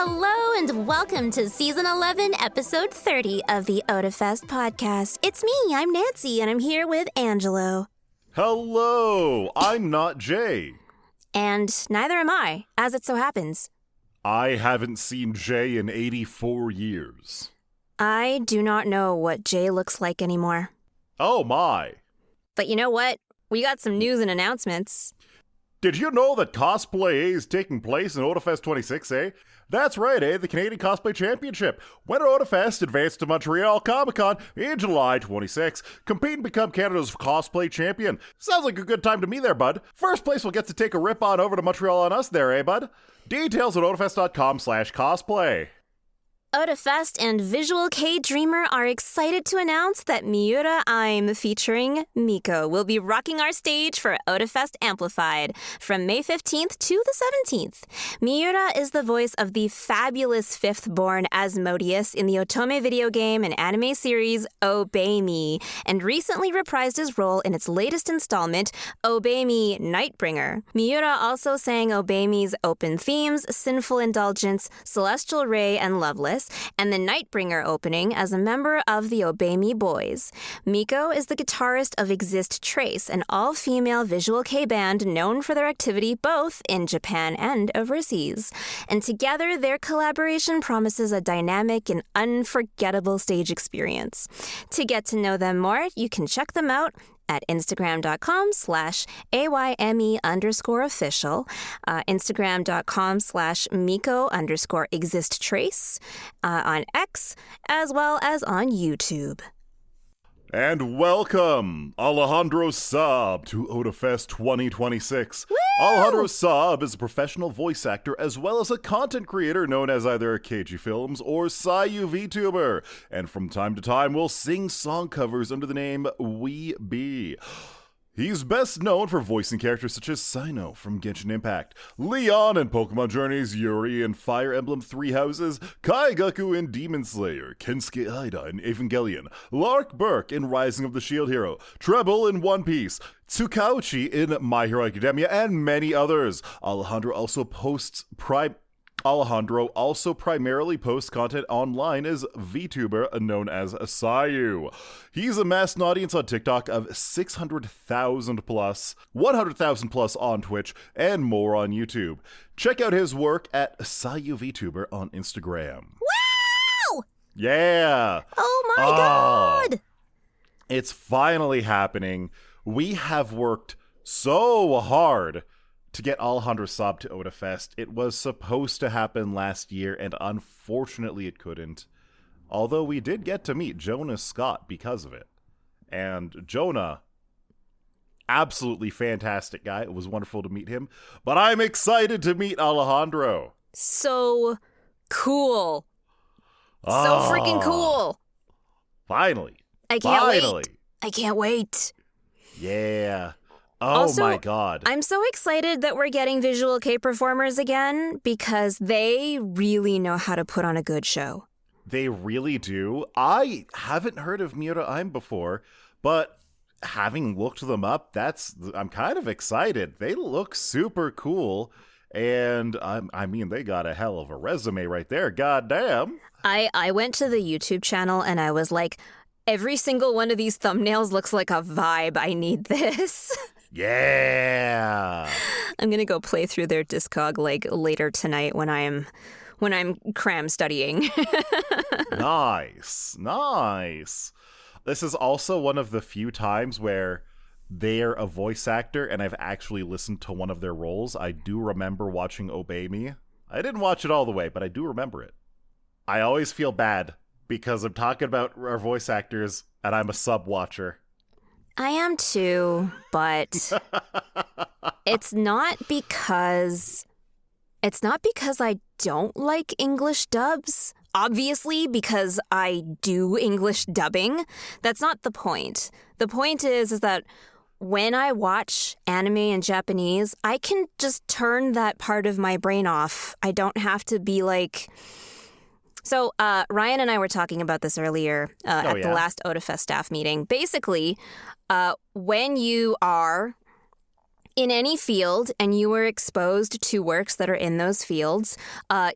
Hello and welcome to Season 11, Episode 30 of the Otafest podcast. It's me, I'm Nancy, and I'm here with Angelo. Hello, I'm not Jay. And neither am I, as it so happens. I haven't seen Jay in 84 years. I do not know what Jay looks like anymore. Oh my. But you know what? We got some news and announcements. Did you know that Cosplay A is taking place in Otafest 26, eh? That's right, eh? The Canadian Cosplay Championship. Winter Otafest advanced to Montreal Comic-Con in July 26. Compete and become Canada's cosplay champion. Sounds like a good time to me there, bud. First place will get to take a rip on over to Montreal on us there, eh, bud? Details at otafest.com/cosplay. Otafest and Visual K Dreamer are excited to announce that Miura I'm featuring Miko will be rocking our stage for Otafest Amplified from May 15th to the 17th. Miura is the voice of the fabulous fifth-born Asmodeus in the Otome video game and anime series Obey Me, and recently reprised his role in its latest installment, Obey Me Nightbringer. Miura also sang Obey Me's open themes, Sinful Indulgence, Celestial Ray, and Loveless, and the Nightbringer opening as a member of the Obey Me Boys. Miko is the guitarist of Exist Trace, an all-female Visual K band known for their activity both in Japan and overseas. And together, their collaboration promises a dynamic and unforgettable stage experience. To get to know them more, you can check them out at Instagram.com/AYME_official, Instagram.com/Miko_existtrace, on X, as well as on YouTube. And welcome, Alejandro Saab, to Otafest 2026. Woo! Alejandro Saab is a professional voice actor as well as a content creator known as either KG Films or Sayu VTuber, and from time to time will sing song covers under the name We Be. He's best known for voicing characters such as Cyno from Genshin Impact, Leon in Pokemon Journeys, Yuri in Fire Emblem Three Houses, Kaigaku in Demon Slayer, Kensuke Aida in Evangelion, Lark Burke in Rising of the Shield Hero, Treble in One Piece, Tsukauchi in My Hero Academia, and many others. Alejandro also primarily posts content online as VTuber known as Sayu. He's amassed an audience on TikTok of 600,000 plus, 100,000 plus on Twitch, and more on YouTube. Check out his work at Sayu VTuber on Instagram. Wow! Yeah! Oh my god! It's finally happening. We have worked so hard to get Alejandro Saab to Otafest. It was supposed to happen last year, and unfortunately it couldn't. Although we did get to meet Jonas Scott because of it. And Jonah, absolutely fantastic guy. It was wonderful to meet him. But I'm excited to meet Alejandro. So cool. So freaking cool. Finally. I can't wait. Yeah. Oh also, my god. I'm so excited that we're getting Visual K performers again because they really know how to put on a good show. They really do. I haven't heard of Miura I'm before, but having looked them up, I'm kind of excited. They look super cool, and I mean, they got a hell of a resume right there. Goddamn. I went to the YouTube channel and I was like, every single one of these thumbnails looks like a vibe. I need this. Yeah. I'm gonna go play through their Discog like later tonight when I'm cram studying. Nice. This is also one of the few times where they're a voice actor and I've actually listened to one of their roles. I do remember watching Obey Me. I didn't watch it all the way, but I do remember it. I always feel bad because I'm talking about our voice actors and I'm a sub watcher. I am too, but it's not because I don't like English dubs. Obviously, because I do English dubbing. That's not the point. The point is that when I watch anime in Japanese, I can just turn that part of my brain off. I don't have to be like... So Ryan and I were talking about this earlier at the last Otafest staff meeting. Basically, when you are in any field and you were exposed to works that are in those fields,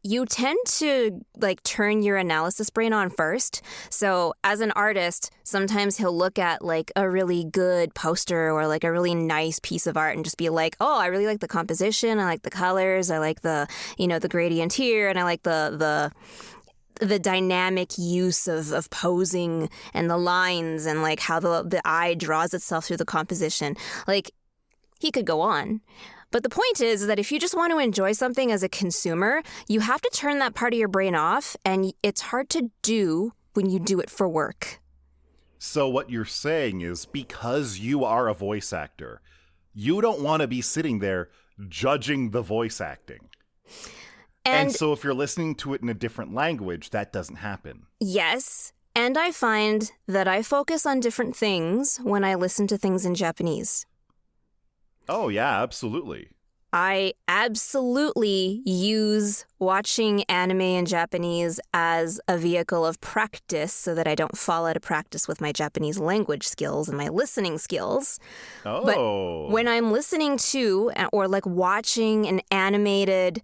you tend to turn your analysis brain on first. So as an artist, sometimes he'll look at a really good poster or a really nice piece of art and just be like, oh, I really like the composition. I like the colors. I like the gradient here. And I like the dynamic use of posing and the lines and how the eye draws itself through the composition. He could go on. But the point is that if you just want to enjoy something as a consumer, you have to turn that part of your brain off, and it's hard to do when you do it for work. So what you're saying is because you are a voice actor, you don't want to be sitting there judging the voice acting. And so if you're listening to it in a different language, that doesn't happen. Yes. And I find that I focus on different things when I listen to things in Japanese. Oh, yeah, absolutely. I absolutely use watching anime in Japanese as a vehicle of practice so that I don't fall out of practice with my Japanese language skills and my listening skills. Oh. But when I'm listening to or watching an animated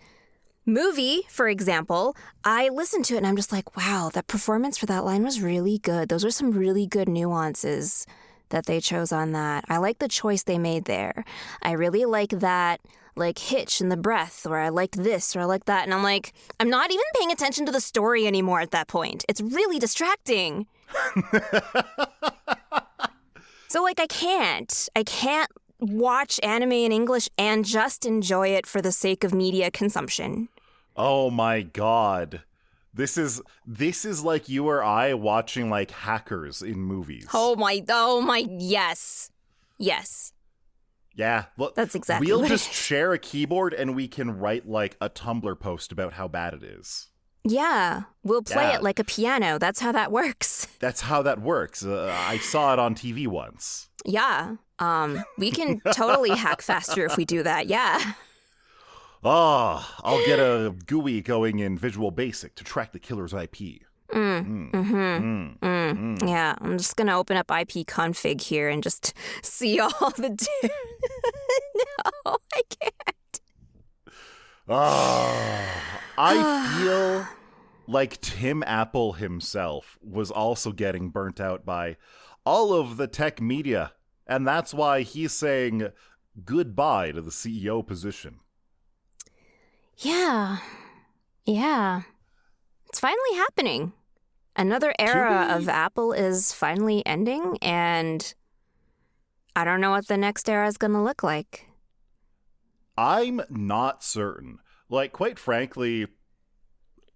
movie, for example, I listen to it and I'm just like, wow, that performance for that line was really good. Those are some really good nuances that they chose on that. I like the choice they made there. I really like that hitch in the breath, or I like this, or I like that. And I'm not even paying attention to the story anymore at that point. It's really distracting. So I can't watch anime in English and just enjoy it for the sake of media consumption. Oh my God. This is like you or I watching hackers in movies. Oh my, yes. Yes. Yeah. Look, that's exactly we'll what just share a keyboard and we can write a Tumblr post about how bad it is. Yeah. We'll play it like a piano. That's how that works. That's how that works. I saw it on TV once. Yeah. We can totally hack faster if we do that. Yeah. I'll get a GUI going in Visual Basic to track the killer's IP. Yeah, I'm just going to open up IP config here and just see all the... No, I can't. I feel like Tim Apple himself was also getting burnt out by all of the tech media, and that's why he's saying goodbye to the CEO position. Yeah. It's finally happening. Another era of Apple is finally ending, and I don't know what the next era is going to look like. I'm not certain. Quite frankly,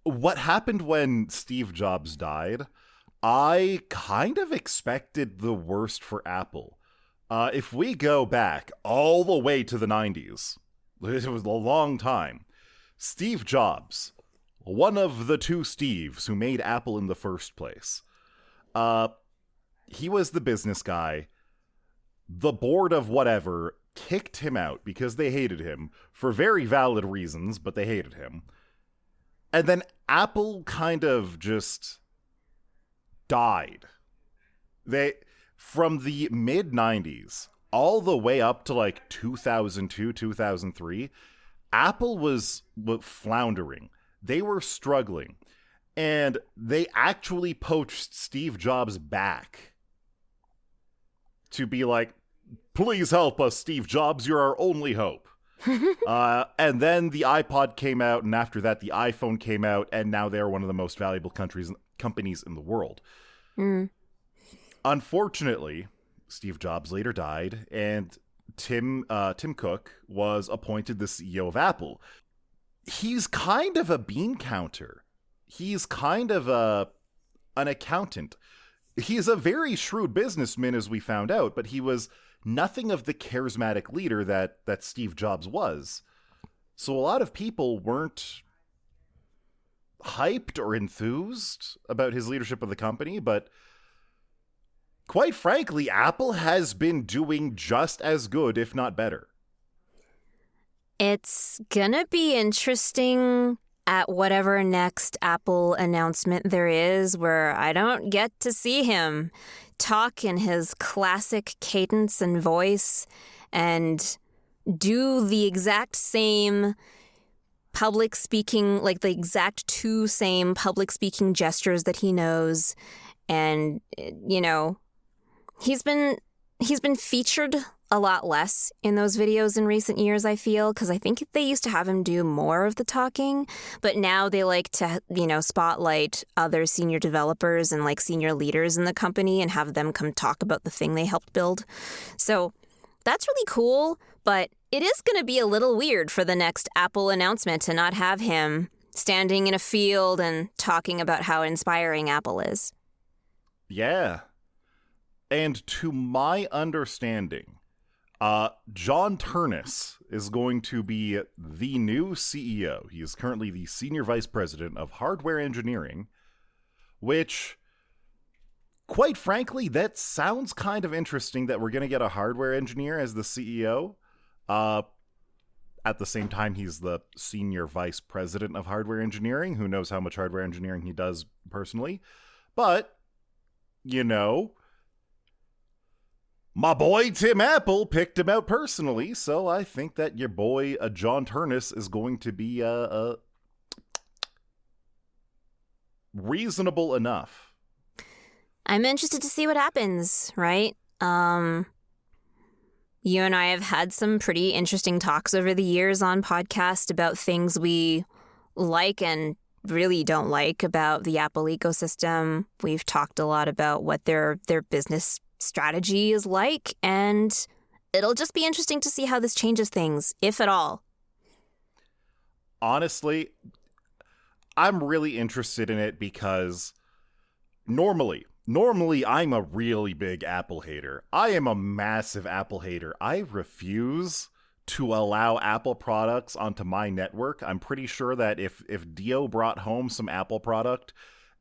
what happened when Steve Jobs died, I kind of expected the worst for Apple. If we go back all the way to the 90s, it was a long time, Steve Jobs, one of the two Steves who made Apple in the first place, he was the business guy. The board of whatever kicked him out because they hated him for very valid reasons, but they hated him. And then Apple kind of just died. From the mid-90s all the way up to 2002, 2003, Apple was floundering. They were struggling. And they actually poached Steve Jobs back to be like, please help us, Steve Jobs. You're our only hope. And then the iPod came out, and after that, the iPhone came out, and now they're one of the most valuable companies in the world. Unfortunately, Steve Jobs later died, and Tim Cook was appointed the CEO of Apple. He's kind of a bean counter. He's kind of an accountant. He's a very shrewd businessman, as we found out, but he was nothing of the charismatic leader that Steve Jobs was. So a lot of people weren't hyped or enthused about his leadership of the company, but quite frankly, Apple has been doing just as good, if not better. It's gonna be interesting at whatever next Apple announcement there is where I don't get to see him talk in his classic cadence and voice and do the exact same public speaking, like the exact two same public speaking gestures that he knows. And, you know, he's been featured a lot less in those videos in recent years, I feel, because I think they used to have him do more of the talking, but now they like to, you know, spotlight other senior developers and like senior leaders in the company and have them come talk about the thing they helped build. So that's really cool, but it is going to be a little weird for the next Apple announcement to not have him standing in a field and talking about how inspiring Apple is. Yeah. And to my understanding, John Turnus is going to be the new CEO. He is currently the Senior Vice President of Hardware Engineering, which, quite frankly, that sounds kind of interesting that we're going to get a hardware engineer as the CEO. At the same time, he's the Senior Vice President of Hardware Engineering. Who knows how much hardware engineering he does personally. But, you know, my boy Tim Apple picked him out personally, so I think that your boy John Turnus is going to be reasonable enough. I'm interested to see what happens, right? You and I have had some pretty interesting talks over the years on podcast about things we like and really don't like about the Apple ecosystem. We've talked a lot about what their business strategy is like, and it'll just be interesting to see how this changes things, if at all. Honestly, I'm really interested in it because normally I'm a really big Apple hater. I am a massive Apple hater. I refuse to allow Apple products onto my network. I'm pretty sure that if Dio brought home some Apple product,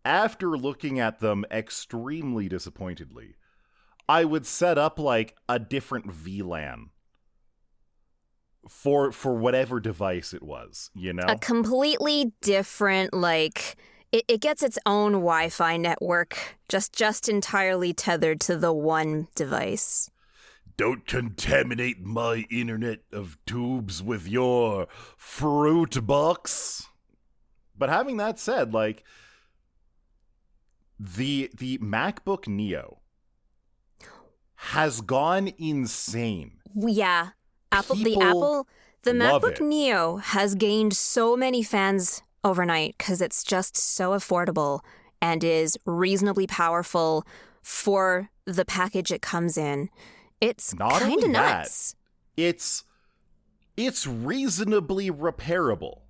after looking at them extremely disappointedly, I would set up like a different VLAN for whatever device it was, you know? A completely different, like, it gets its own Wi-Fi network, just entirely tethered to the one device. Don't contaminate my internet of tubes with your fruit box. But having that said, like, the MacBook Neo has gone insane. Yeah. The MacBook Neo has gained so many fans overnight because it's just so affordable and is reasonably powerful for the package it comes in. It's kind of nuts. It's reasonably repairable.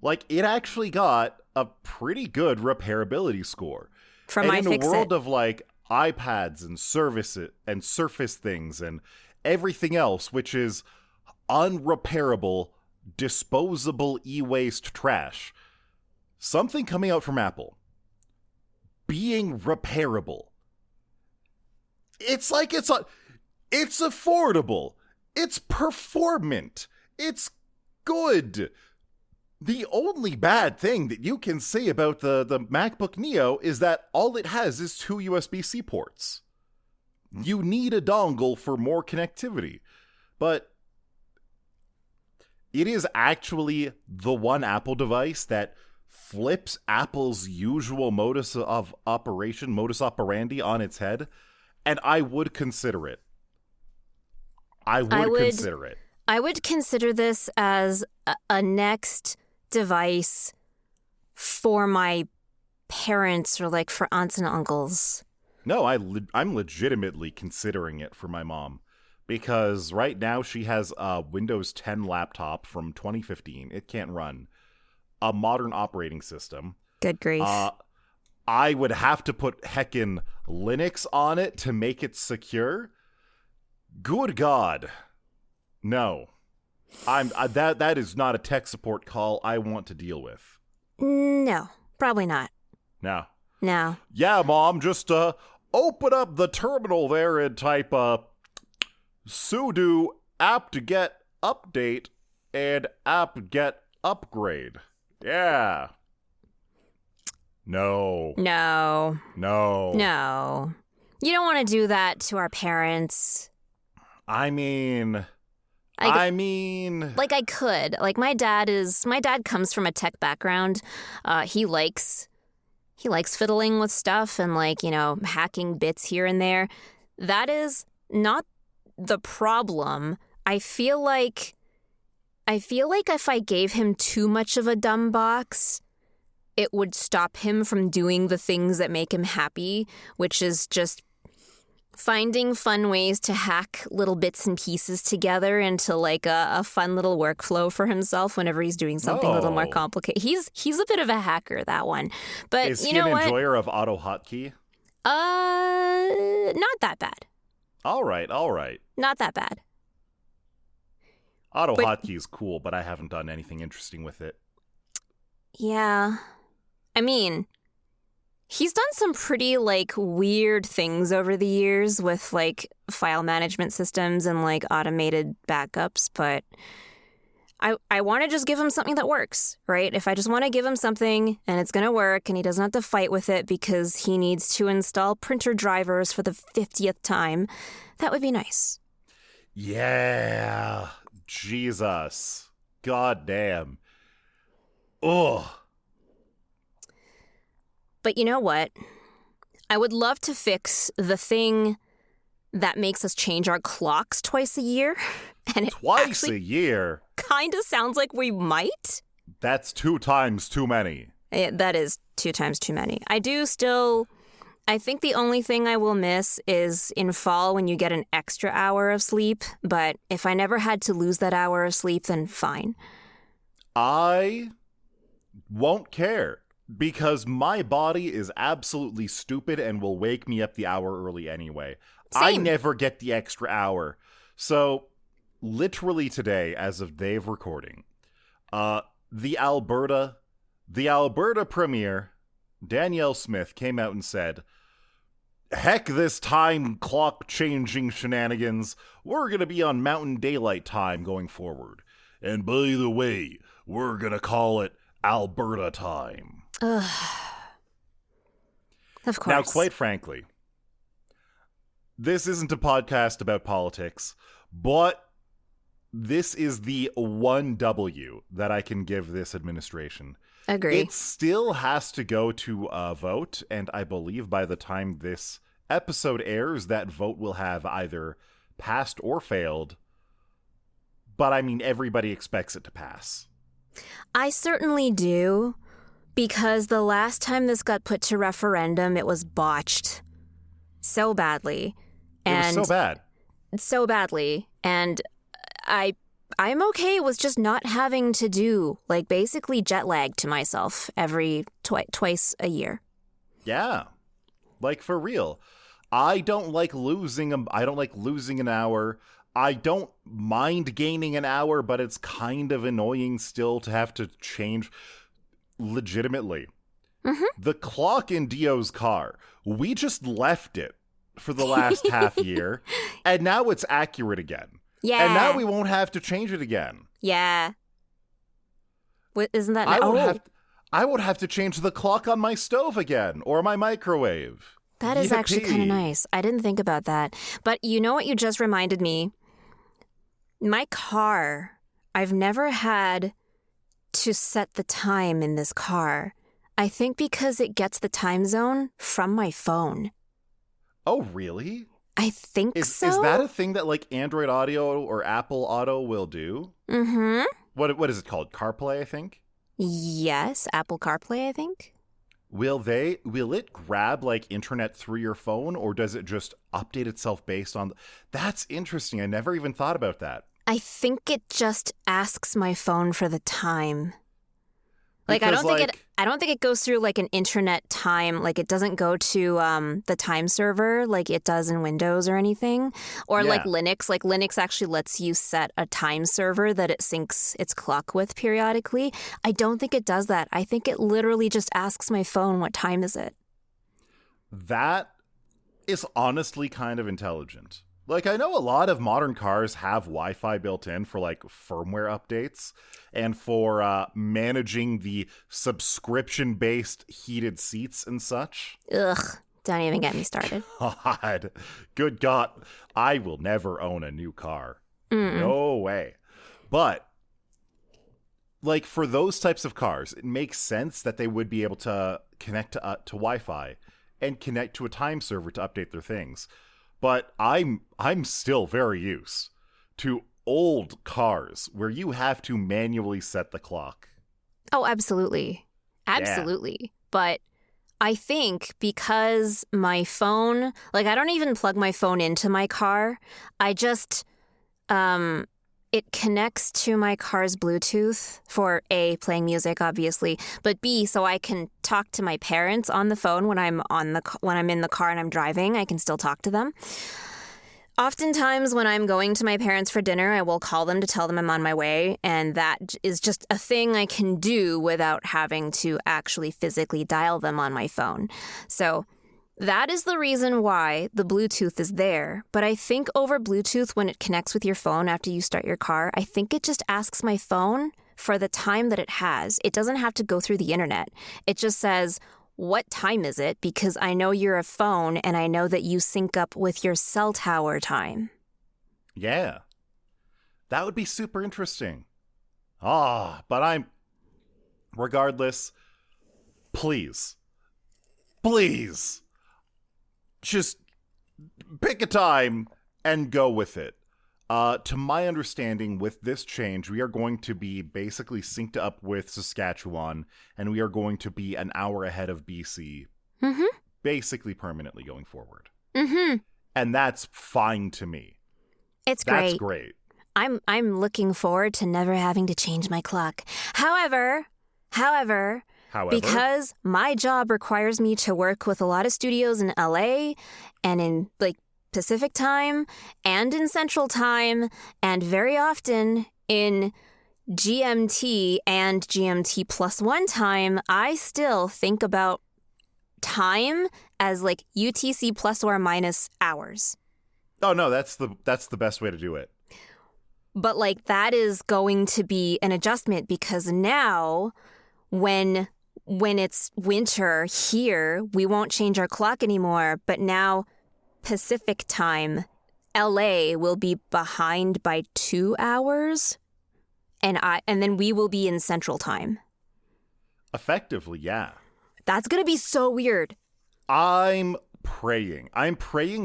Like, it actually got a pretty good repairability score. From iFixit. In a world of like iPads and Surface things and everything else, which is unrepairable, disposable e-waste trash, something coming out from Apple being repairable. It's affordable. It's performant. It's good. The only bad thing that you can say about the MacBook Neo is that all it has is 2 USB-C ports. You need a dongle for more connectivity. But it is actually the one Apple device that flips Apple's usual modus operandi on its head, and I would consider it. I would consider this as a next device for my parents or like for aunts and uncles. No, I'm legitimately considering it for my mom. Because right now she has a Windows 10 laptop from 2015. It can't run a modern operating system. Good grief. I would have to put heckin' Linux on it to make it secure. Good God. No. That is not a tech support call I want to deal with. No, probably not. No. Yeah, Mom, just open up the terminal there and type sudo apt-get update and apt-get upgrade. Yeah. No. You don't want to do that to our parents. I mean, I mean, like I could. Like my dad comes from a tech background. He likes fiddling with stuff and like, hacking bits here and there. That is not the problem. I feel like if I gave him too much of a dumb box, it would stop him from doing the things that make him happy, which is just finding fun ways to hack little bits and pieces together into like a fun little workflow for himself whenever he's doing something a little more complicated. He's a bit of a hacker, that one. But is he an enjoyer of auto hotkey? Not that bad. All right. Not that bad. Auto hotkey is cool, but I haven't done anything interesting with it. Yeah. I mean, he's done some pretty, like, weird things over the years with, like, file management systems and, like, automated backups, but I want to just give him something that works, right? If I just want to give him something and it's going to work and he doesn't have to fight with it because he needs to install printer drivers for the 50th time, that would be nice. Yeah. Jesus. God damn. Ugh. But you know what? I would love to fix the thing that makes us change our clocks twice a year. And it twice a year? Kind of sounds like we might. That's 2 times too many. That is 2 times too many. I think the only thing I will miss is in fall when you get an extra hour of sleep. But if I never had to lose that hour of sleep, then fine. I won't care. Because my body is absolutely stupid and will wake me up the hour early anyway. Same. I never get the extra hour. So, literally today, as of day of recording, the Alberta premier, Danielle Smith, came out and said, heck this time clock changing shenanigans. We're going to be on Mountain Daylight Time going forward. And by the way, we're going to call it Alberta time. Ugh. Of course. Now, quite frankly, this isn't a podcast about politics, but this is the one W that I can give this administration. Agree. It still has to go to a vote, and I believe by the time this episode airs, that vote will have either passed or failed. But I mean, everybody expects it to pass. I certainly do. Because the last time this got put to referendum, it was botched so badly. It was so bad. So badly. And I'm okay with just not having to do, like, basically jet lag to myself every twice a year. Yeah. Like, for real. I don't like losing an hour. I don't mind gaining an hour, but it's kind of annoying still to have to change. Legitimately. Mm-hmm. The clock in Dio's car, we just left it for the last half year, and now it's accurate again. Yeah. And now we won't have to change it again. Yeah. Isn't that... I would have to change the clock on my stove again, or my microwave. That is actually kind of nice. I didn't think about that. But you know what you just reminded me? My car, I've never had to set the time in this car. I think because it gets the time zone from my phone. Oh, really? I think so. Is that a thing that like Android Auto or Apple Auto will do? Mm-hmm. What is it called? CarPlay, I think? Yes, Apple CarPlay, I think. Will it grab like internet through your phone, or does it just update itself based on... That's interesting. I never even thought about that. I think it just asks my phone for the time. Like, Because, I don't think it goes through like an internet time. Like, it doesn't go to the time server like it does in Windows or anything. Or like Linux. Like, Linux actually lets you set a time server that it syncs its clock with periodically. I don't think it does that. I think it literally just asks my phone, what time is it? That is honestly kind of intelligent. Like, I know a lot of modern cars have Wi-Fi built in for, like, firmware updates and for managing the subscription-based heated seats and such. Ugh, don't even get me started. Good God. I will never own a new car. No way. But like for those types of cars, it makes sense that they would be able to connect to Wi-Fi and connect to a time server to update their things. But I'm still very used to old cars where you have to manually set the clock. Oh, absolutely. Absolutely. Yeah. But I think because my phone, like I don't even plug my phone into my car. I just, it connects to my car's Bluetooth for A, playing music, obviously, but B, so I can talk to my parents on the phone when I'm in the car and I'm driving. I can still talk to them. Oftentimes when I'm going to my parents for dinner, I will call them to tell them I'm on my way, and that is just a thing I can do without having to actually physically dial them on my phone. So that is the reason why the Bluetooth is there. But I think over Bluetooth, when it connects with your phone after you start your car, I think it just asks my phone for the time that it has. It doesn't have to go through the internet. It just says, what time is it? Because I know you're a phone and I know that you sync up with your cell tower time. Yeah. That would be super interesting. Regardless, please, just pick a time and go with it. To my understanding, with this change, we are going to be basically synced up with Saskatchewan, and we are going to be an hour ahead of BC, basically permanently going forward. And that's fine to me. It's great. That's great. I'm looking forward to never having to change my clock. However, because my job requires me to work with a lot of studios in LA and in like Pacific time and in Central time and very often in GMT and GMT +1 time, I still think about time as like UTC plus or minus hours. Oh no, that's the best way to do it. But like that is going to be an adjustment because now when it's winter here, we won't change our clock anymore, but now Pacific time, LA will be behind by 2 hours, and then we will be in Central time. Effectively, yeah. That's gonna be so weird. I'm praying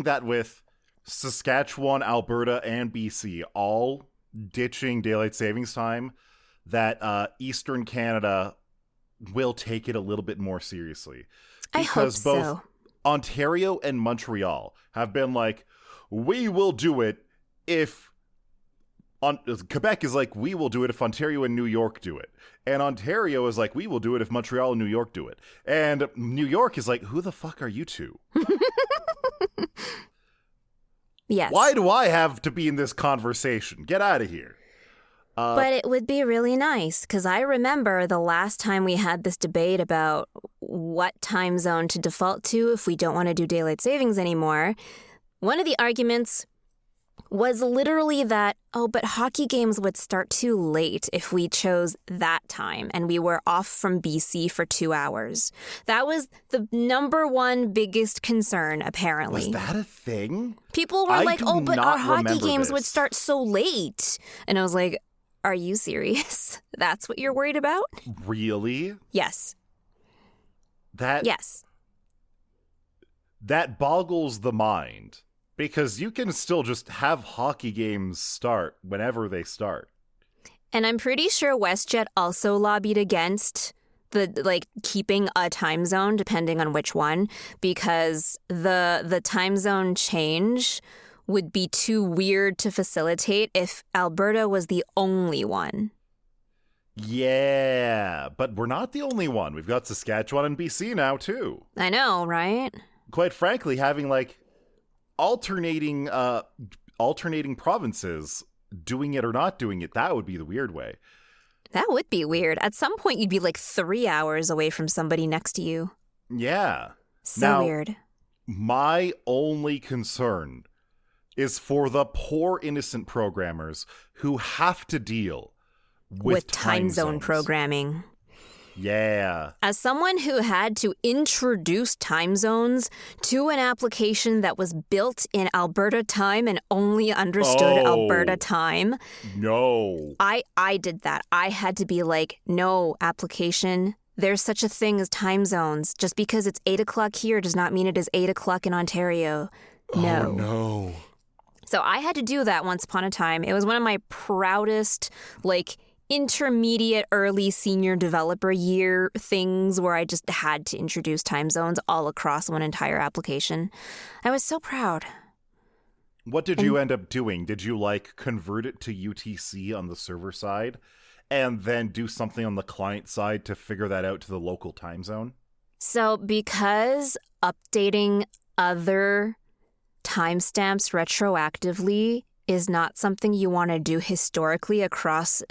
that with Saskatchewan, Alberta, and BC all ditching daylight savings time, that Eastern Canada will take it a little bit more seriously. I hope so. Because both Ontario and Montreal have been like, we will do it if... Quebec is like, we will do it if Ontario and New York do it. And Ontario is like, we will do it if Montreal and New York do it. And New York is like, who the fuck are you two? Yes. Why do I have to be in this conversation? Get out of here. But it would be really nice, because I remember the last time we had this debate about what time zone to default to if we don't want to do daylight savings anymore. One of the arguments was literally that, but hockey games would start too late if we chose that time and we were off from BC for 2 hours. That was the number one biggest concern, apparently. Was that a thing? People were like, but our hockey games would start so late. And I was like, are you serious? That's what you're worried about? Really? Yes. Yes. That boggles the mind. Because you can still just have hockey games start whenever they start. And I'm pretty sure WestJet also lobbied against keeping a time zone, depending on which one, because the time zone change would be too weird to facilitate if Alberta was the only one. Yeah, but we're not the only one. We've got Saskatchewan and BC now, too. I know, right? Quite frankly, having, alternating provinces doing it or not doing it, that would be the weird way. That would be weird. At some point, you'd be 3 hours away from somebody next to you. Yeah. So weird. My only concern is for the poor innocent programmers who have to deal with time zone zones. Programming. Yeah. As someone who had to introduce time zones to an application that was built in Alberta time and only understood Alberta time, No. I did that. I had to be like, no, application, there's such a thing as time zones. Just because it's 8 o'clock here does not mean it is 8 o'clock in Ontario. No. Oh, no. So I had to do that once upon a time. It was one of my proudest, intermediate, early senior developer year things where I just had to introduce time zones all across one entire application. I was so proud. What did you end up doing? Did you convert it to UTC on the server side and then do something on the client side to figure that out to the local time zone? So because updating other timestamps retroactively is not something you want to do historically across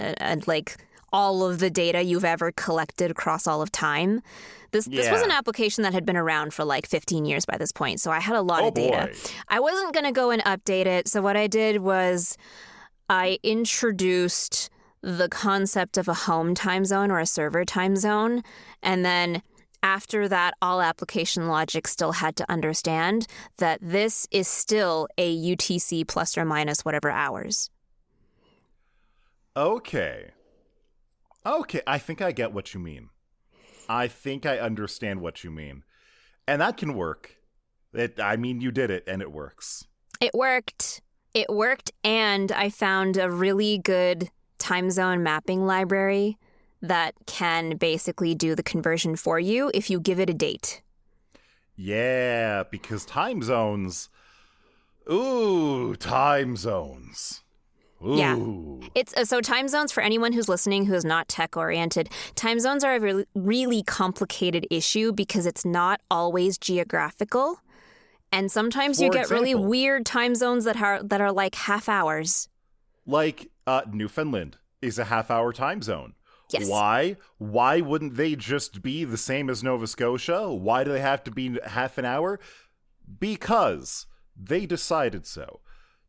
all of the data you've ever collected across all of time. This was an application that had been around for 15 years by this point, so I had a lot of data. Boy. I wasn't going to go and update it, so what I did was I introduced the concept of a home time zone or a server time zone, and then after that, all application logic still had to understand that this is still a UTC plus or minus whatever hours. Okay, I think I get what you mean. I think I understand what you mean. And that can work. You did it, and it works. It worked. It worked, and I found a really good time zone mapping library that can basically do the conversion for you if you give it a date. Yeah, because time zones. Ooh, time zones. Ooh. Yeah. It's so time zones, for anyone who's listening who is not tech oriented, time zones are a really complicated issue because it's not always geographical. And sometimes you get really weird time zones that are like half hours. Newfoundland is a half-hour time zone. Yes. Why? Why wouldn't they just be the same as Nova Scotia? Why do they have to be half an hour? Because they decided so.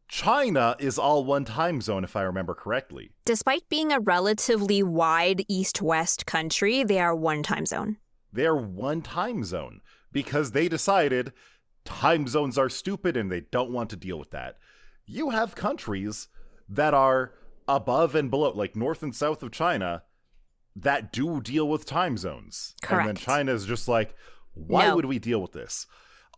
China is all one time zone, if I remember correctly. Despite being a relatively wide east-west country, they are one time zone. They're one time zone because they decided time zones are stupid and they don't want to deal with that. You have countries that are above and below, like north and south of China, that do deal with time zones. Correct. And then China is just like, why would we deal with this?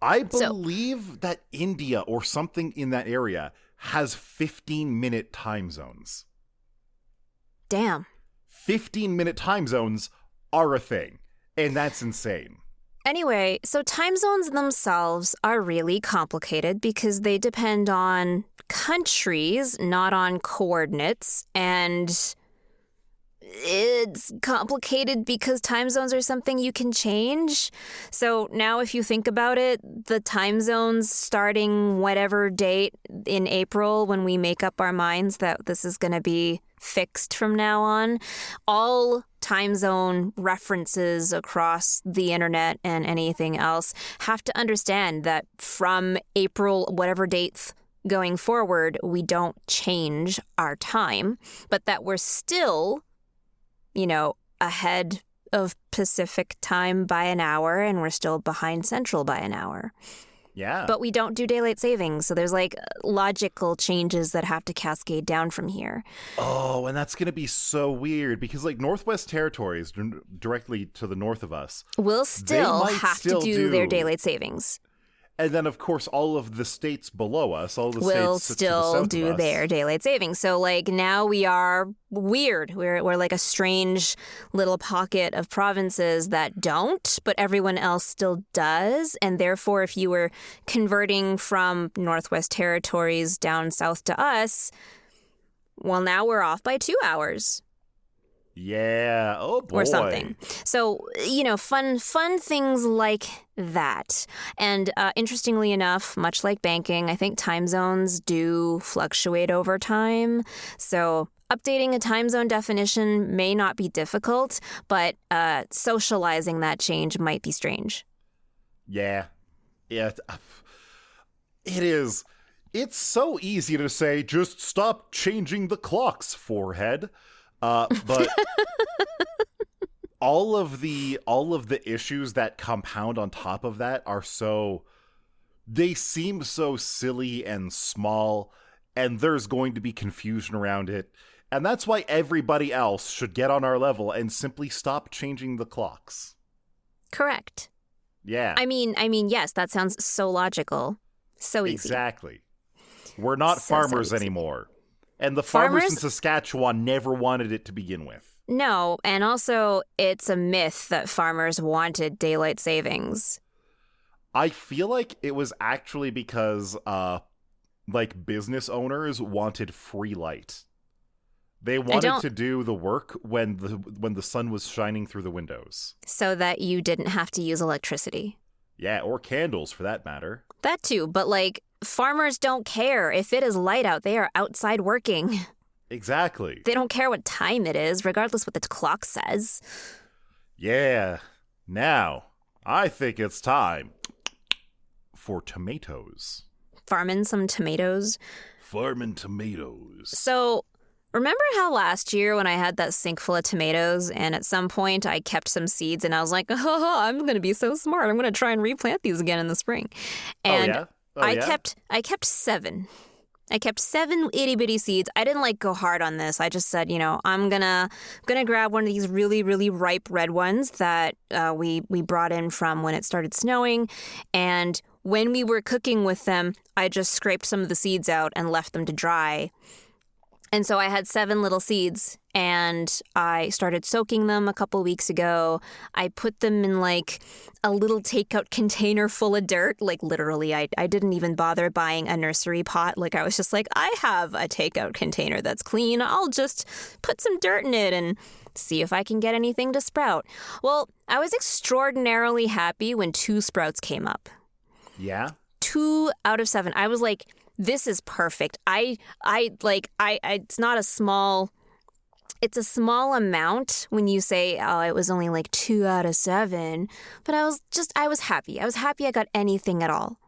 I believe that India or something in that area has 15-minute time zones. Damn. 15-minute time zones are a thing, and that's insane. Anyway, so time zones themselves are really complicated because they depend on countries, not on coordinates, and it's complicated because time zones are something you can change. So now if you think about it, the time zones starting whatever date in April when we make up our minds that this is going to be fixed from now on, all time zone references across the internet and anything else have to understand that from April, whatever dates going forward, we don't change our time, but that we're still, ahead of Pacific time by an hour, and we're still behind Central by an hour. Yeah. But we don't do daylight savings, so there's logical changes that have to cascade down from here. Oh, and that's going to be so weird because Northwest Territories, directly to the north of us, will still have to do their daylight savings. And then, of course, all of the states below us, all the will states to the still south do of us, their daylight savings. So now we are weird. We're like a strange little pocket of provinces that don't, but everyone else still does. And therefore, if you were converting from Northwest Territories down south to us, well, now we're off by 2 hours. Yeah. Oh, boy. Or something. So, fun things like that. And interestingly enough, much like banking, I think time zones do fluctuate over time. So updating a time zone definition may not be difficult, but socializing that change might be strange. Yeah. Yeah. It is. It's so easy to say, just stop changing the clocks, forehead. But all of the issues that compound on top of that are they seem so silly and small, and there's going to be confusion around it. And that's why everybody else should get on our level and simply stop changing the clocks. Correct. Yeah. I mean, yes, that sounds so logical. So easy. Exactly. We're not So farmers easy. anymore. And the farmers in Saskatchewan never wanted it to begin with. No, and also it's a myth that farmers wanted daylight savings. I feel like it was actually because business owners wanted free light. They wanted to do the work when the sun was shining through the windows. So that you didn't have to use electricity. Yeah, or candles for that matter. That too, but farmers don't care. If it is light out, they are outside working. Exactly. They don't care what time it is, regardless what the clock says. Yeah. Now, I think it's time for tomatoes. Farming some tomatoes. Farming tomatoes. So, remember how last year when I had that sink full of tomatoes and at some point I kept some seeds and I was like, oh, I'm going to be so smart. I'm going to try and replant these again in the spring. And I kept 7. I kept 7 itty bitty seeds. I didn't go hard on this. I just said, I'm gonna grab one of these really, really ripe red ones that we brought in from when it started snowing. And when we were cooking with them, I just scraped some of the seeds out and left them to dry. And so I had 7 little seeds, and I started soaking them a couple weeks ago. I put them in a little takeout container full of dirt. Literally, I didn't even bother buying a nursery pot. I was just I have a takeout container that's clean. I'll just put some dirt in it and see if I can get anything to sprout. Well, I was extraordinarily happy when 2 sprouts came up. Yeah? 2 out of 7. I was like, this is perfect. It's not a small, it's a small amount when you say, oh, it was only 2 out of 7. But I was happy. I was happy I got anything at all.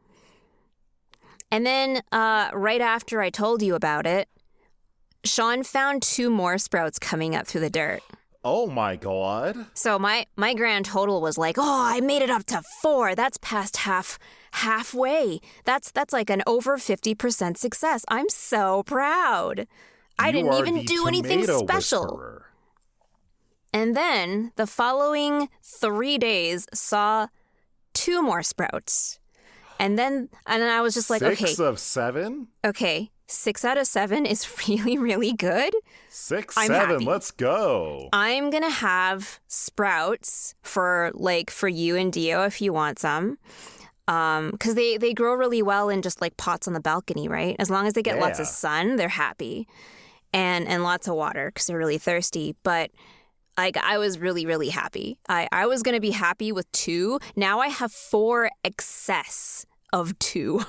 And then right after I told you about it, Sean found 2 more sprouts coming up through the dirt. Oh my God. So my grand total was oh, I made it up to 4. That's past halfway. That's an over 50% success. I'm so proud. I didn't even do anything special. Whisperer. And then the following 3 days saw 2 more sprouts. And then I was just 6 of 7? Okay. 6 out of 7 is really, really good. 6, I'm 7, happy. let's go. I'm going to have sprouts for you and Dio if you want some. Because they grow really well in just pots on the balcony, right? As long as they get lots of sun, they're happy. And lots of water because they're really thirsty. But I was really, really happy. I was going to be happy with 2. Now I have 4 excess of 2.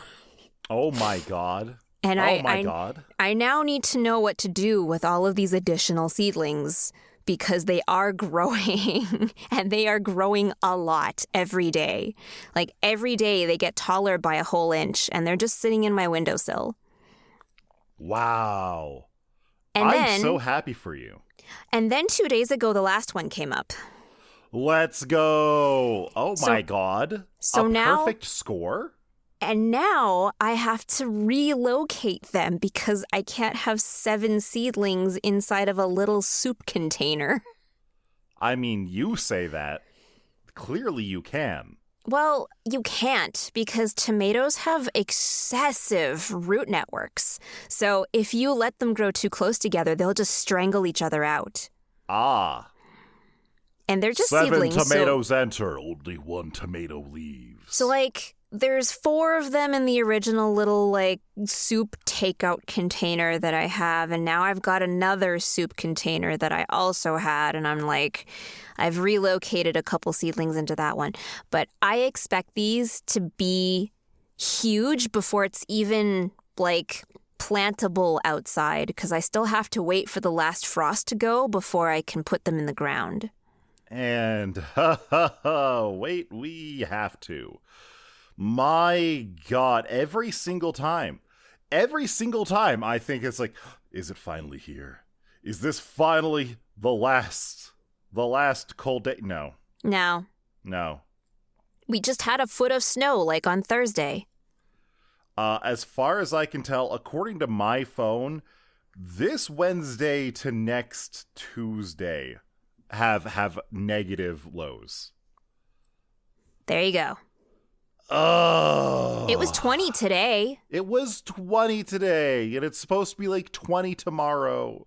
Oh my God. And God. I now need to know what to do with all of these additional seedlings because they are growing and they are growing a lot every day. Every day they get taller by a whole inch and they're just sitting in my windowsill. Wow. And I'm so happy for you. And then 2 days ago, the last one came up. Let's go. Oh my God. So a now, perfect score? And now I have to relocate them because I can't have 7 seedlings inside of a little soup container. I mean, you say that. Clearly you can. Well, you can't because tomatoes have excessive root networks. So if you let them grow too close together, they'll just strangle each other out. Ah. And they're just 7 seedlings. tomatoes enter, only 1 tomato leaves. So there's 4 of them in the original little soup takeout container that I have. And now I've got another soup container that I also had. And I'm I've relocated a couple seedlings into that one. But I expect these to be huge before it's even plantable outside because I still have to wait for the last frost to go before I can put them in the ground. And wait, we have to. My God, every single time I think it's is it finally here? Is this finally the last The last cold day? No. No. No. We just had a foot of snow, like on Thursday. As far as I can tell, according to my phone, this Wednesday to next Tuesday have negative lows. There you go. Oh. It was 20 today. It was 20 today, and it's supposed to be like 20 tomorrow.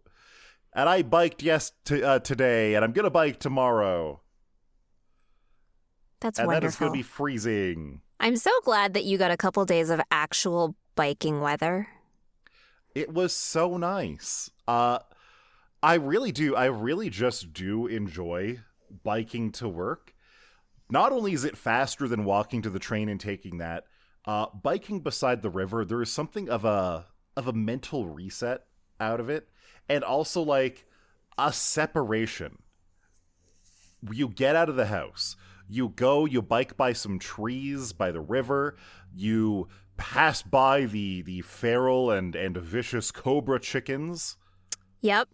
And I biked today, and I'm going to bike tomorrow. That's and wonderful. And then it's going to be freezing. I'm so glad that you got a couple days of actual biking weather. It was so nice. I really do. I really just do enjoy biking to work. Not only is it faster than walking to the train and taking that, biking beside the river, there is something of a mental reset out of it. And also, like, a separation. You get out of the house. You bike by some trees by the river. You pass by the feral and vicious cobra chickens. Yep.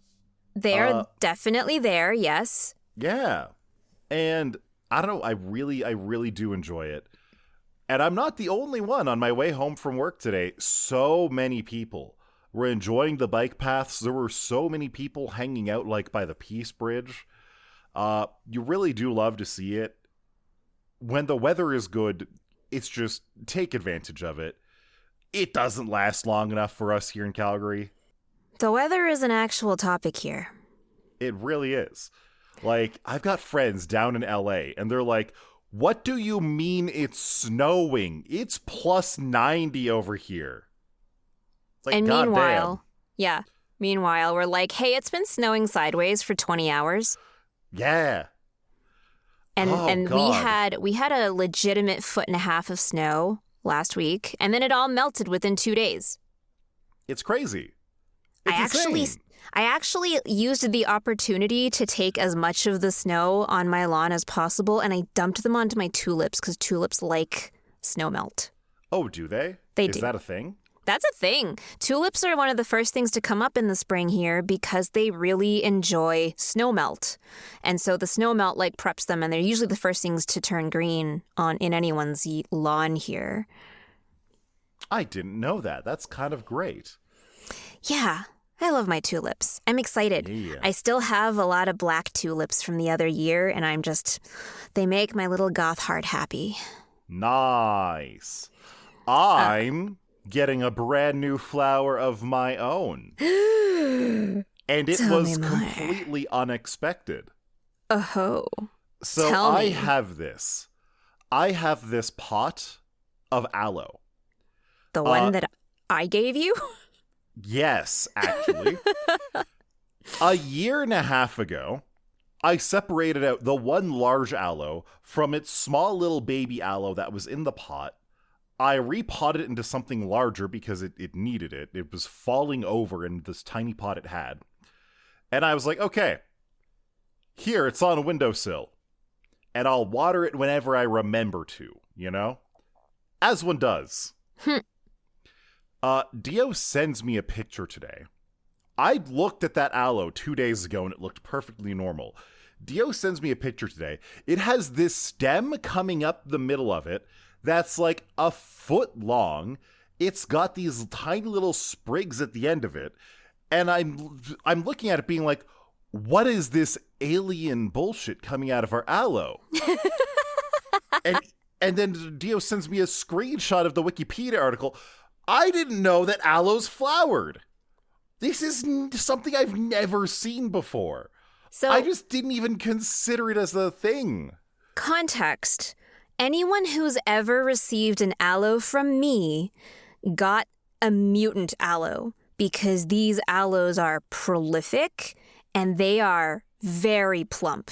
They're definitely there, yes. Yeah. And I don't know, I really do enjoy it. And I'm not the only one on my way home from work today. So many people were enjoying the bike paths. There were so many people hanging out like by the Peace Bridge. You really do love to see it. When the weather is good, it's just take advantage of it. It doesn't last long enough for us here in Calgary. The weather is an actual topic here. It really is. Like, I've got friends down in LA, and they're like, what do you mean it's snowing? It's plus 90 over here. Like, and meanwhile, meanwhile, we're like, hey, it's been snowing sideways for 20 hours. Yeah. And we had a legitimate 1.5 feet of snow last week, and then it all melted within 2 days. It's crazy. I actually used the opportunity to take as much of the snow on my lawn as possible, and I dumped them onto my tulips because tulips like snow melt. Oh, do they? They do. Is that a thing? That's a thing. Tulips are one of the first things to come up in the spring here because they really enjoy snow melt. And so the snow melt like preps them, and they're usually the first things to turn green in anyone's lawn here. I didn't know that. That's kind of great. Yeah, I love my tulips. I'm excited. Yeah. I still have a lot of black tulips from the other year, and they make my little goth heart happy. Nice. I'm getting a brand new flower of my own. And it was completely unexpected. Oh. So I have this pot of aloe. The one that I gave you? Yes, actually. A year and a half ago, I separated out the one large aloe from its small little baby aloe that was in the pot. I repotted it into something larger because it needed it. It was falling over in this tiny pot it had. And I was like, okay, here, it's on a windowsill. And I'll water it whenever I remember to, you know? As one does. Dio sends me a picture today. I looked at that aloe 2 days ago and it looked perfectly normal. Dio sends me a picture today. It has this stem coming up the middle of it that's like a foot long. It's got these tiny little sprigs at the end of it. And I'm looking at it being like, what is this alien bullshit coming out of our aloe? and then Dio sends me a screenshot of the Wikipedia article. I didn't know that aloes flowered. This is something I've never seen before. So I just didn't even consider it as a thing. Context. Anyone who's ever received an aloe from me got a mutant aloe because these aloes are prolific and they are very plump.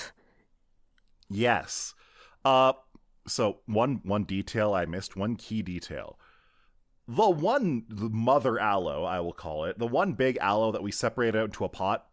Yes. So one detail I missed, one key detail. The mother aloe, I will call it, the one big aloe that we separated out into a pot,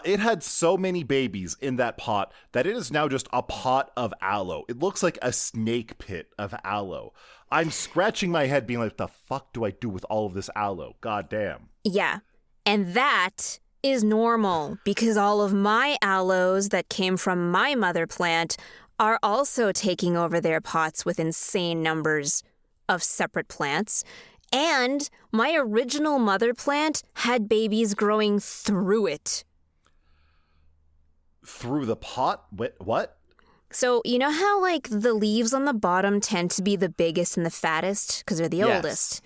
it had so many babies in that pot that it is now just a pot of aloe. It looks like a snake pit of aloe. I'm scratching my head being like, what the fuck do I do with all of this aloe? God damn. Yeah. And that is normal because all of my aloes that came from my mother plant are also taking over their pots with insane numbers of separate plants. And my original mother plant had babies growing through it. Through the pot? What? So, you know how, like, the leaves on the bottom tend to be the biggest and the fattest because they're the oldest?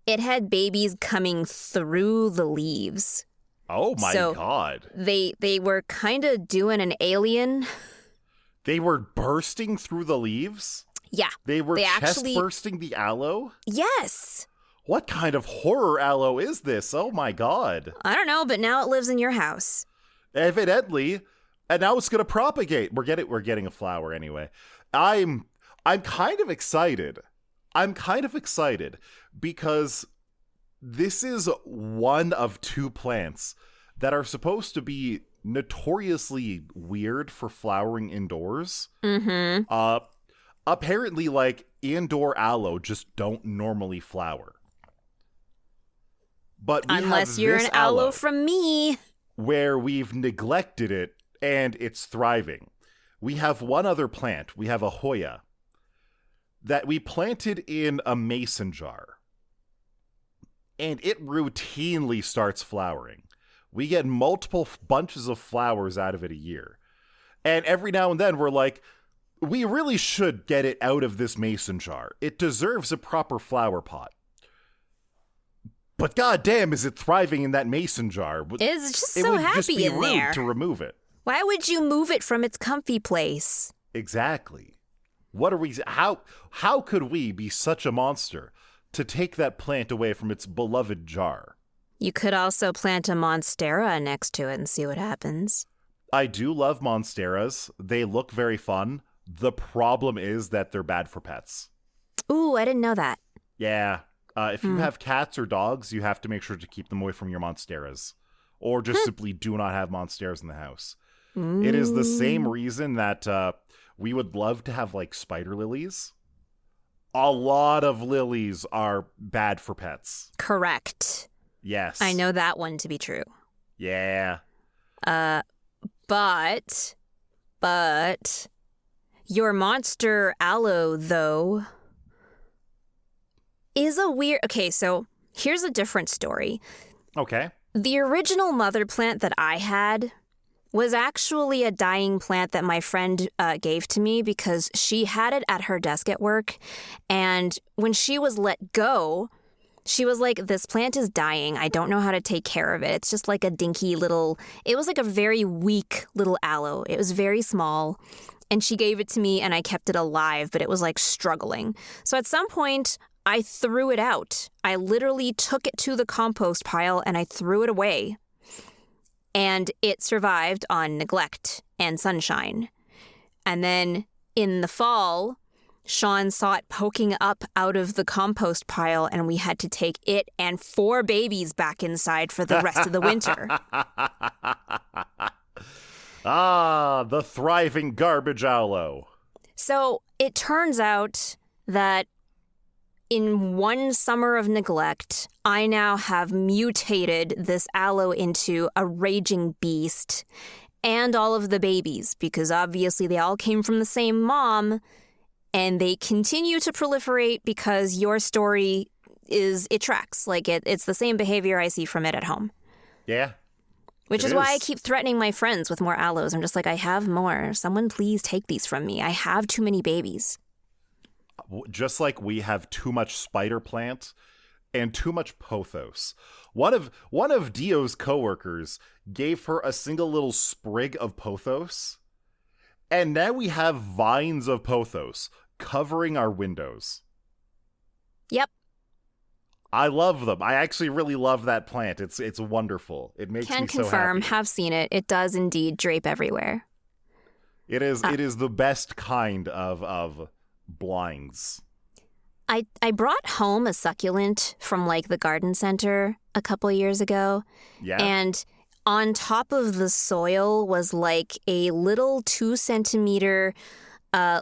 It had babies coming through the leaves. Oh, my God. They were kind of doing an alien. They were bursting through the leaves? Yeah. They were bursting the aloe? Yes. What kind of horror aloe is this? Oh, my God. I don't know, but now it lives in your house. Evidently. And now it's going to propagate. We're getting a flower anyway. I'm kind of excited. Because this is one of two plants that are supposed to be notoriously weird for flowering indoors. Mm-hmm. Apparently, like, indoor aloe just don't normally flower. But unless you're an aloe from me, where we've neglected it and it's thriving. We have one other plant. We have a Hoya that we planted in a mason jar. And it routinely starts flowering. We get multiple bunches of flowers out of it a year. And every now and then we're like, we really should get it out of this mason jar. It deserves a proper flower pot. But goddamn, is it thriving in that mason jar? It's just so happy in there. It would just be rude to remove it. Why would you move it from its comfy place? Exactly. What are we? How could we be such a monster to take that plant away from its beloved jar? You could also plant a monstera next to it and see what happens. I do love monsteras. They look very fun. The problem is that they're bad for pets. Ooh, I didn't know that. Yeah. If you have cats or dogs, you have to make sure to keep them away from your monsteras. Or just simply do not have monsteras in the house. It is the same reason that we would love to have, like, spider lilies. A lot of lilies are bad for pets. Correct. Yes. I know that one to be true. Yeah. But your monster aloe, though, is a weird... Okay, so here's a different story. Okay. The original mother plant that I had was actually a dying plant that my friend gave to me because she had it at her desk at work. And when she was let go, she was like, this plant is dying. I don't know how to take care of it. It's just like a dinky little... It was like a very weak little aloe. It was very small. And she gave it to me and I kept it alive, but it was like struggling. So at some point, I threw it out. I literally took it to the compost pile and I threw it away. And it survived on neglect and sunshine. And then in the fall, Sean saw it poking up out of the compost pile, and we had to take it and 4 babies back inside for the rest of the winter. Ah, the thriving garbage aloe. So it turns out that in one summer of neglect, I now have mutated this aloe into a raging beast and all of the babies, because obviously they all came from the same mom, and they continue to proliferate because your story it tracks. Like, it's the same behavior I see from it at home. Yeah. Which is why I keep threatening my friends with more aloes. I'm just like, I have more. Someone please take these from me. I have too many babies. Just like we have too much spider plant and too much pothos. One of Dio's coworkers gave her a single little sprig of pothos, and now we have vines of pothos covering our windows. Yep. I love them. I actually really love that plant. It's wonderful. It makes me so happy. Can confirm, have seen it. It does indeed drape everywhere. It is the best kind of blinds. I brought home a succulent from like the garden center a couple years ago. Yeah. And on top of the soil was like a little 2 centimeter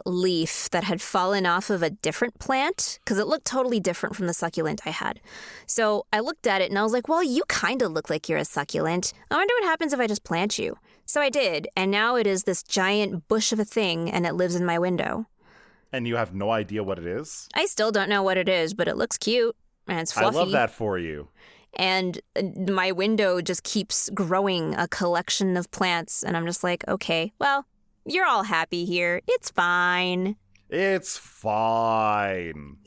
leaf that had fallen off of a different plant because it looked totally different from the succulent I had. So I looked at it and I was like, well, you kind of look like you're a succulent. I wonder what happens if I just plant you. So I did, and now it is this giant bush of a thing, and it lives in my window. And you have no idea what it is? I still don't know what it is, but it looks cute, and it's fluffy. I love that for you. And my window just keeps growing a collection of plants, and I'm just like, okay, well, you're all happy here. It's fine. It's fine.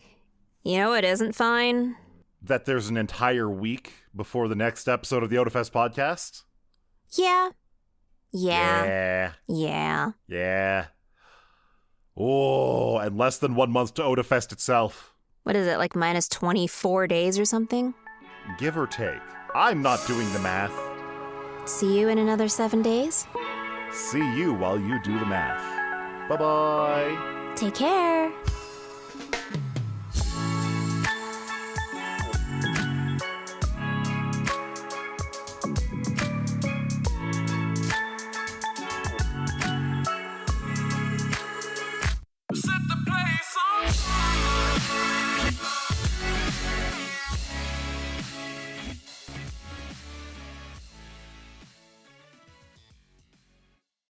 You know what isn't fine? That there's an entire week before the next episode of the Otafest podcast? Yeah. Oh, and less than 1 month to Otafest itself. What is it, like minus 24 days or something? Give or take. I'm not doing the math. See you in another 7 days? See you while you do the math. Bye-bye. Take care.